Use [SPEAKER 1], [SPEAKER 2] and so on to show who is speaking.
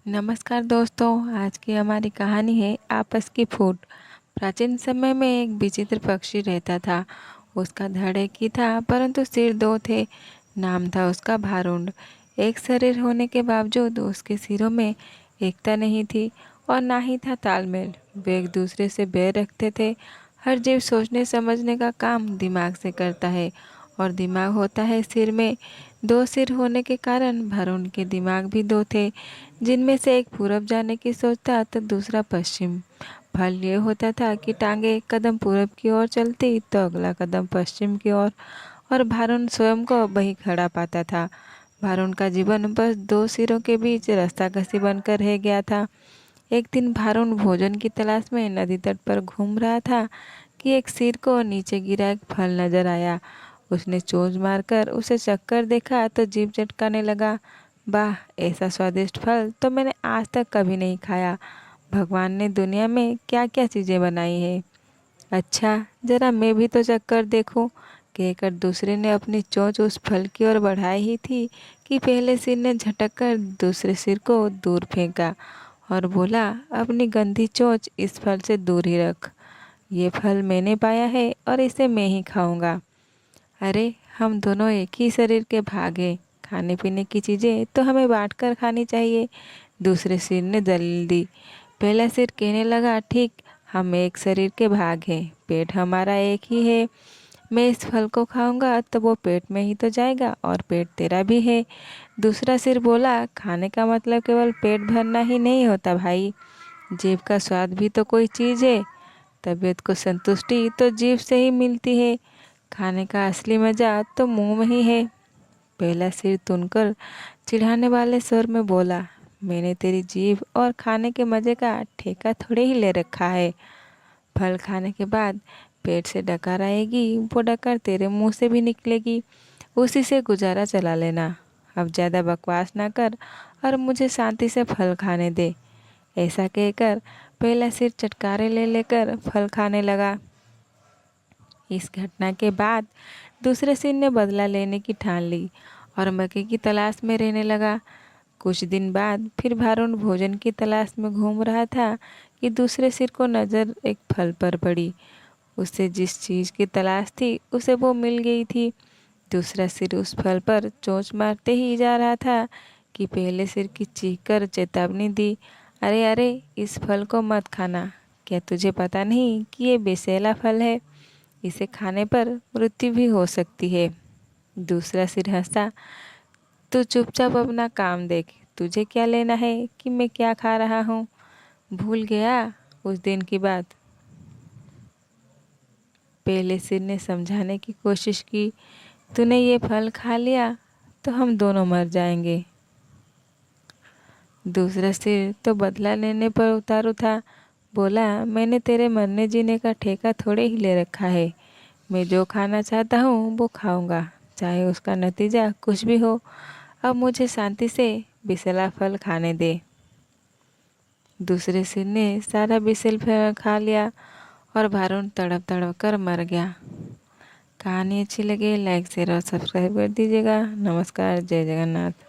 [SPEAKER 1] नमस्कार दोस्तों, आज की हमारी कहानी है आपस की फूट। प्राचीन समय में एक विचित्र पक्षी रहता था। उसका धड़ एक ही था, परंतु सिर दो थे। नाम था उसका भारुंड। एक शरीर होने के बावजूद उसके सिरों में एकता नहीं थी और ना ही था तालमेल। वे एक दूसरे से बैर रखते थे। हर जीव सोचने समझने का काम दिमाग से करता है और दिमाग होता है सिर में। दो सिर होने के कारण भारुंड के दिमाग भी दो थे, जिनमें से एक पूरब जाने की सोचता तो दूसरा पश्चिम। फल ये होता था कि टांगे एक कदम पूरब की ओर चलती तो अगला कदम पश्चिम की ओर, और भारुण स्वयं को वही खड़ा पाता था। भारुण का जीवन बस दो सिरों के बीच रास्ताकसी बनकर रह गया था। एक दिन भारुण भोजन की तलाश में नदी तट पर घूम रहा था कि एक सिर को नीचे गिरा एक फल नजर आया। उसने चोंच मारकर उसे चक्कर देखा तो जीभ चटकाने लगा। वाह, ऐसा स्वादिष्ट फल तो मैंने आज तक कभी नहीं खाया। भगवान ने दुनिया में क्या क्या चीज़ें बनाई है। अच्छा, जरा मैं भी तो चक्कर देखूं, कहकर दूसरे ने अपनी चोंच उस फल की ओर बढ़ाई ही थी कि पहले सिर ने झटक कर दूसरे सिर को दूर फेंका और बोला, अपनी गंदी चोंच इस फल से दूर ही रख। ये फल मैंने पाया है और इसे मैं ही खाऊंगा। अरे, हम दोनों एक ही शरीर के भाग हैं। खाने पीने की चीज़ें तो हमें बांटकर खानी चाहिए। दूसरे सिर ने दलील दी। पहला सिर कहने लगा, ठीक, हम एक शरीर के भाग हैं। पेट हमारा एक ही है। मैं इस फल को खाऊंगा तो वो पेट में ही तो जाएगा और पेट तेरा भी है। दूसरा सिर बोला, खाने का मतलब केवल पेट भरना ही नहीं होता भाई। जीभ का स्वाद भी तो कोई चीज़ है। तबीयत को संतुष्टि तो जीभ से ही मिलती है। खाने का असली मज़ा तो मुंह में ही है। पहला सिर तुनकर चिढ़ाने वाले स्वर में बोला, मैंने तेरी जीभ और खाने के मज़े का ठेका थोड़े ही ले रखा है। फल खाने के बाद पेट से डकार आएगी, वो डकार तेरे मुंह से भी निकलेगी। उसी से गुजारा चला लेना। अब ज़्यादा बकवास ना कर और मुझे शांति से फल खाने दे। ऐसा कहकर पहला सिर चटकारे ले लेकर फल खाने लगा। इस घटना के बाद दूसरे सिर ने बदला लेने की ठान ली और मक्के की तलाश में रहने लगा। कुछ दिन बाद फिर भारुण भोजन की तलाश में घूम रहा था कि दूसरे सिर को नज़र एक फल पर पड़ी। उसे जिस चीज़ की तलाश थी उसे वो मिल गई थी। दूसरा सिर उस फल पर चोंच मारते ही जा रहा था कि पहले सिर की चीख कर चेतावनी दी, अरे अरे, इस फल को मत खाना। क्या तुझे पता नहीं कि ये विषैला फल है? इसे खाने पर मृत्यु भी हो सकती है। दूसरा सिर हंसा, तू चुपचाप अपना काम देख। तुझे क्या लेना है कि मैं क्या खा रहा हूँ? भूल गया उस दिन की बात? पहले सिर ने समझाने की कोशिश की, तूने ये फल खा लिया तो हम दोनों मर जाएंगे। दूसरा सिर तो बदला लेने पर उतारू था। बोला, मैंने तेरे मरने जीने का ठेका थोड़े ही ले रखा है। मैं जो खाना चाहता हूँ वो खाऊंगा, चाहे उसका नतीजा कुछ भी हो। अब मुझे शांति से बिसला फल खाने दे। दूसरे सिर ने सारा बिसल फल खा लिया और भारुण तड़प तड़प कर मर गया। कहानी अच्छी लगे लाइक शेयर और सब्सक्राइब कर दीजिएगा। नमस्कार, जय जगन्नाथ।